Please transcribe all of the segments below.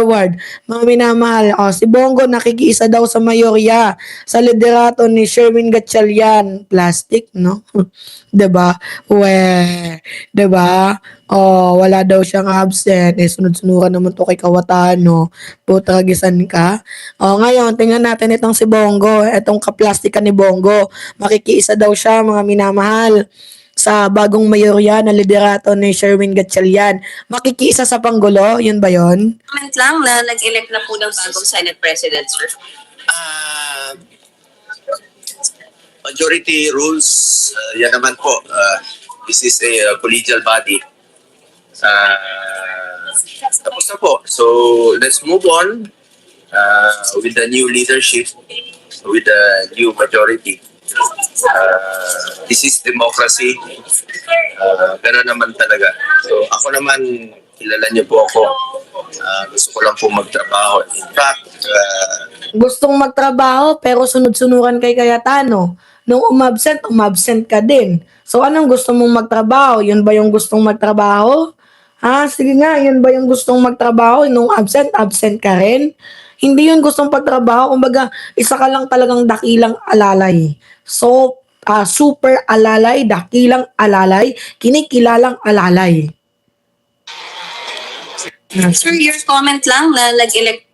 Forward, mga minamahal, si Bongo nakikiisa daw sa mayorya sa liderato ni Sherwin Gatchalian. Plastic, no? 'Di ba? We, 'di ba? Wala daw siyang absent. Sunod-sunuran naman 'to kay Kawatano. Putragisan ka. Ngayon, tingnan natin itong si Bongo, itong kaplastikan ni Bongo. Makikiisa daw siya, mga minamahal, sa bagong mayorya na liderato ni Sherwin Gatchalian. Makikiisa sa Pangulo, yun ba yun? Comment lang na nag-elect na po ng bagong Senate President, sir. Majority rules, yan naman po. This is a collegial body. Tapos na po. So, let's move on with the new leadership, with the new majority. This is democracy. Gano'n naman talaga. So, ako naman, kilala niyo po ako. Gusto ko lang po magtrabaho. In fact, Gustong magtrabaho pero sunod-sunuran kay Cayetano. Nung umabsent ka din. So anong gusto mong magtrabaho? Yun ba yung gustong magtrabaho? Sige nga, yun ba yung gustong magtrabaho? Nung absent ka rin? Hindi yun gustong pagtrabaho. Kumbaga, isa ka lang talagang dakilang alalay. So, super alalay, dakilang alalay, kinikilalang alalay. Sir, your comment lang na nag-elect.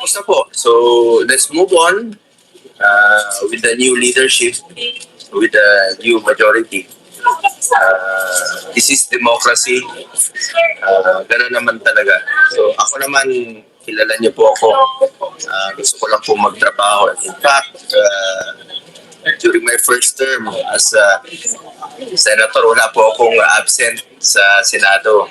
tapos na po. So, let's move on with the new leadership, with the new majority. This is democracy. Gano'n naman talaga. So, ako naman, kilala niyo po ako. Gusto ko lang po magtrabaho. In fact, during my first term as senator, wala po akong absent sa Senado.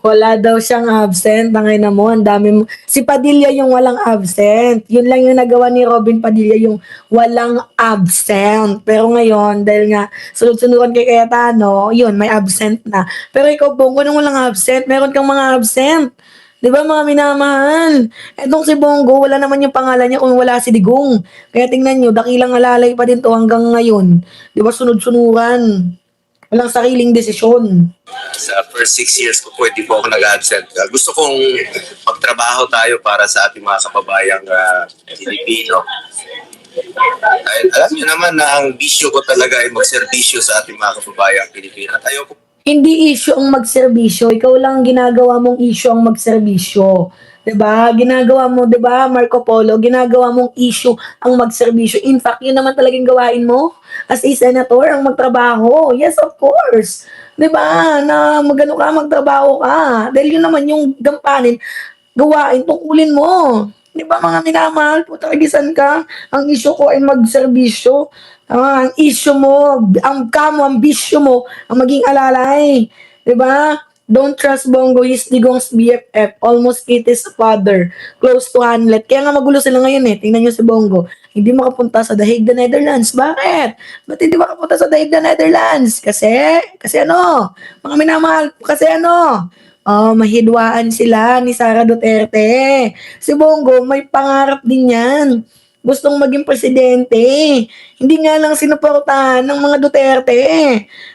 Wala daw siyang absent. Tangay na mo, ang dami mo. Si Padilla yung walang absent. Yun lang yung nagawa ni Robin Padilla, yung walang absent. Pero ngayon, dahil nga sunod-sunuran kay Cayetano, yun, may absent na. Pero ikaw, Bongo, nung walang absent, meron kang mga absent. Di ba, mga minamahal? Etong si Bongo, wala naman yung pangalan niya kung wala si Digong. Kaya tingnan nyo, dakilang alalay pa din to hanggang ngayon. Di ba, sunod-sunuran. Walang sariling desisyon. Sa first 6 years ko po, hindi po ako nag-absent. Gusto kong magtrabaho tayo para sa ating mga kababayang Pilipino. Alam niyo naman na ang bisyo ko talaga ay magserbisyo sa ating mga kababayang Pilipino. At ayoko. Hindi issue ang magserbisyo. Ikaw lang ginagawa mong issue ang magserbisyo. 'Di ba? Ginagawa mo, 'di ba, Marco Polo, ginagawa mong issue ang magserbisyo. In fact, 'yun naman talagang gawain mo as a senator, ang magtrabaho. Yes, of course. 'Di ba? Na magano ka, magtrabaho ka. Dahil 'yun naman yung gampanin, gawain, tungkulin mo. 'Di ba, mga minamahal, putagisan ka. Ang issue ko ay magserbisyo. Ang issue mo, ang bisyo mo, ang maging alalay. 'Di ba? Don't trust Bongo, he's Digong's BFF, almost Kitty's father, close to Hanlet. Kaya nga magulo sila ngayon eh. Tingnan nyo si Bongo. Hindi makapunta sa The Hague, the Netherlands. Bakit? Ba't hindi makapunta sa The Hague, the Netherlands? Kasi ano? Mga minamahal, kasi ano? Mahidwaan sila ni Sara Duterte. Si Bongo, may pangarap din yan. Gustong maging presidente. Hindi nga lang sinuportahan ng mga Duterte.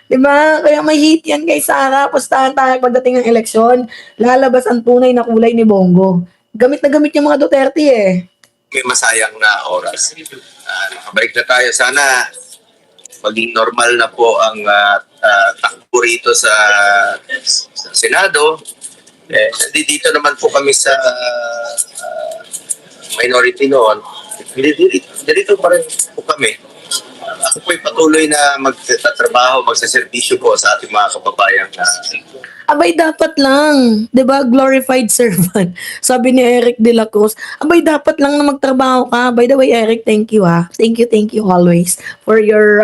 'Di ba? Kaya may hit yan kay Sara. Pustahan tayo pagdating ng eleksyon. Lalabas ang tunay na kulay ni Bongo. Gamit na gamit yung mga Duterte eh. May masayang na oras. Nakabalik na tayo. Sana maging normal na po ang takbo rito sa Senado. Dito naman po kami sa minority noon. Dito pa rin po kami. Ako po'y patuloy na magtatrabaho, magsaservisyo po sa ating mga kababayan. Abay, dapat lang. 'Di ba? Glorified servant. Sabi ni Eric De La Cruz, abay, dapat lang na magtrabaho ka. By the way, Eric, thank you Thank you always for your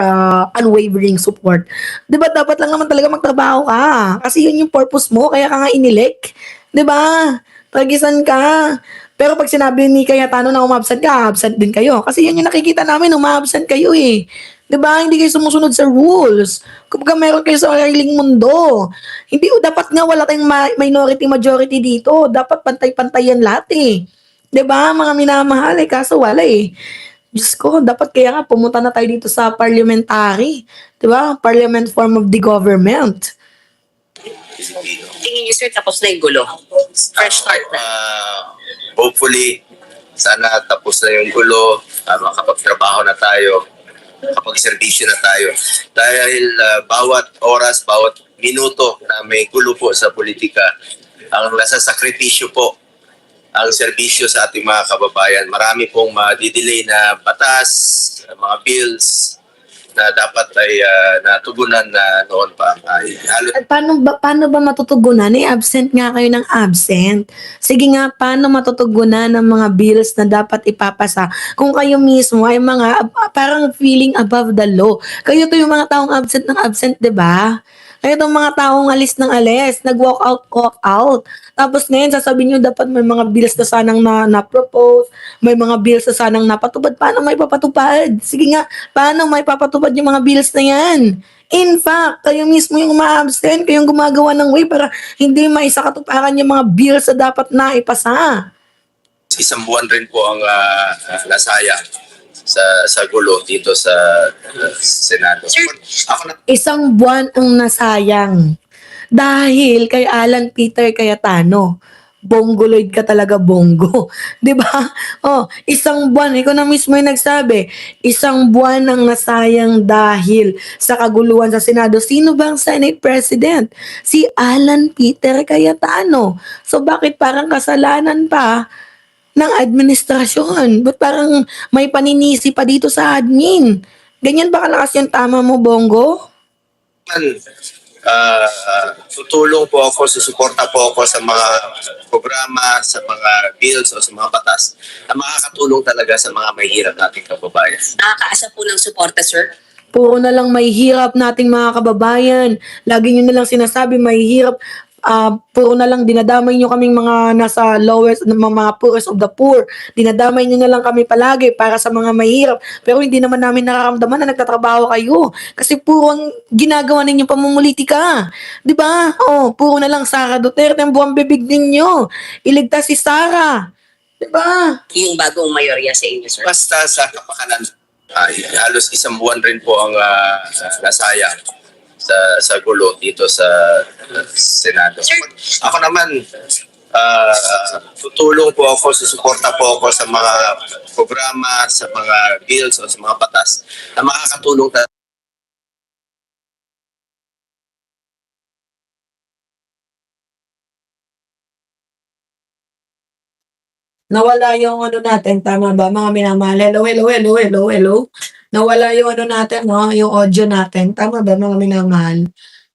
unwavering support. 'Di ba? Dapat lang naman talaga magtrabaho ka. Kasi yun yung purpose mo, kaya ka nga inelect. 'Di ba? Tagisan ka. Pero pag sinabi ni Cayetano na umabsent ka, absent din kayo. Kasi yan yung nakikita namin, umabsent kayo eh. 'Di ba? Hindi kayo sumusunod sa rules. Kumbaga meron kayo sa sariling mundo. Hindi dapat nga wala tayong minority majority dito. Dapat pantay-pantay yan lahat eh. 'Di ba? Mga minamahal eh, kaso wala eh. Diyos ko, dapat kaya nga pumunta na tayo dito sa parliamentary. 'Di ba? Parliament form of the government. Pilipino. Tingin niyo, sir, tapos na yung gulo. Fresh start na. Hopefully, sana tapos na yung gulo, makapagtrabaho na tayo, makapagserbisyo na tayo. Dahil bawat oras, bawat minuto na may gulo po sa politika, ang nasa sakripisyo po ang serbisyo sa ating mga kababayan. Marami pong madidelay na batas, mga bills na dapat ay natugunan na noon pa. At paano ba matutugunan? Absent nga kayo ng absent. Sige nga, paano matutugunan ng mga bills na dapat ipapasa kung kayo mismo ay mga parang feeling above the law? Kayo to yung mga taong absent ng absent, 'di ba? Kayo tong mga taong alis ng alis, nag-walk out. Tapos ngayon, sasabihin nyo dapat may mga bills na sanang na-propose, may mga bills na sanang napatupad. Paano may papatupad? Sige nga, paano may papatupad yung mga bills na yan? In fact, kayo mismo yung uma-absent, kayong gumagawa ng way para hindi maisakatuparan yung mga bills na dapat na ipasa. Isang buwan rin po ang nasayang sa gulo dito sa Senado. Sir, Ako na Isang buwan ang nasayang dahil kay Alan Peter Cayetano. Bongoloid ka talaga, bongo. 'Di ba? Oh, isang buwan, ikaw na mismo yung nagsabi, isang buwan ang nasayang dahil sa kaguluhan sa Senado. Sino ba ang Senate President? Si Alan Peter Cayetano. So bakit parang kasalanan pa ng administrasyon? Ba't parang may paninisi pa dito sa admin? Ganyan ba kalakas yung tama mo, Bongo? naman, tutulong po ako, susuporta po ako sa mga programa, sa mga bills o sa mga batas na makakatulong talaga sa mga mahihirap nating kababayan. nakakaasa po ng suporta, sir. Puro na lang may hirap nating mga kababayan. Lagi nyo na lang sinasabi may hirap. Puro na lang dinadamay nyo kaming mga nasa lowest, mga poorest of the poor. Dinadamay nyo na lang kami palagi para sa mga mahirap. Pero hindi naman namin nararamdaman na nagtatrabaho kayo. Kasi puro ang ginagawa ninyo pamumulitika. Di ba? Oh, puro na lang Sara Duterte ang buwang bibig ninyo. Iligtas si Sara. Di ba? Yung bagong mayorya sa inyo, sir. Basta sa kapakanan, halos isang buwan rin po ang nasayang sa gulo dito sa Senado. Ako naman, tutulong po ako, susuporta po ako sa mga programa, sa mga bills o sa mga batas na makakatulong Nawala yung ano natin, tama ba mga minamahal? Hello. Nawala yung ano natin, no? Yung audio natin. Tama ba mga minamahal?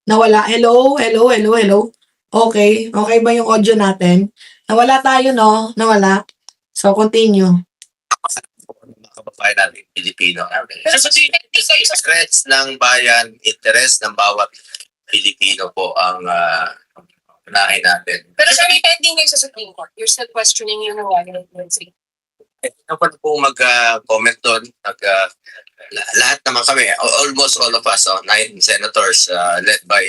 Nawala. Hello. Okay ba yung audio natin? Nawala tayo, no? Nawala. So, continue. mga kababayan natin Pilipino. Interest ng bayan, interest ng bawat Pilipino po ang unahin natin. Pero sir, may pending ngayon sa Supreme Court. You're still questioning yung warrant. Dapat po mag-comment doon. Lahat naman kami, almost all of us, 9 senators led by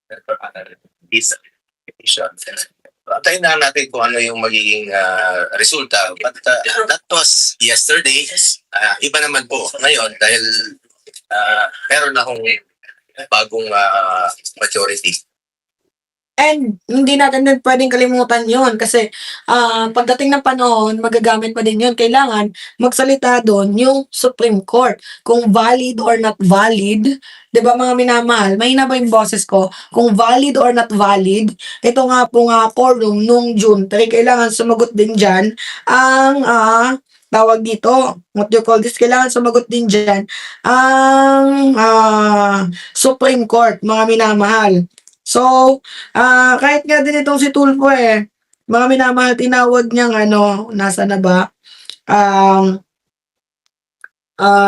Senator Ana Luisa. Tayo na natin kung ano yung magiging resulta. But that was yesterday. Iba naman po ngayon dahil meron na akong bagong majority. And hindi natin din pwedeng kalimutan yon kasi pagdating ng panahon, magagamit pa din yun. Kailangan magsalita doon yung Supreme Court. Kung valid or not valid, di ba mga minamahal, mahina ba yung boses ko? Kung valid or not valid, ito nga po nga quorum nung June 3, kailangan sumagot din dyan ang tawag dito, what do you call this? Kailangan sumagot din dyan ang Supreme Court, mga minamahal. So, kahit nga din itong si Tulfo mga minamahal, tinawag niyang nasa na ba?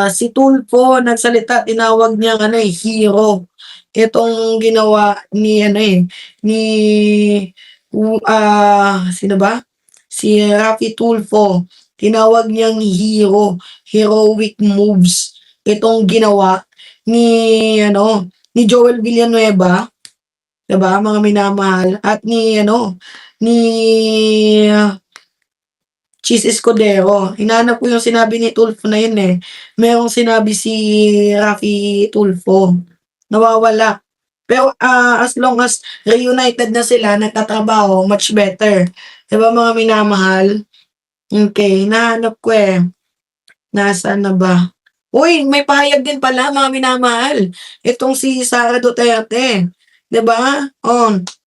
Si Tulfo nagsalita, tinawag niyang hero. Itong ginawa ni sino ba? Si Raffy Tulfo. Tinawag niyang hero, heroic moves. Itong ginawa ni Joel Villanueva. Diba, mga minamahal, at ni Cheese Escudero. Hinanap ko yung sinabi ni Tulfo na yun Merong sinabi si Raffy Tulfo. Nawawala. Pero as long as reunited na sila, nagtatrabaho, much better. 'Di ba mga minamahal? Okay, nahanap ko eh. Nasaan na ba? Uy, may pahayag din pala mga minamahal. Itong si Sara Duterte. 'Di ba? Oh,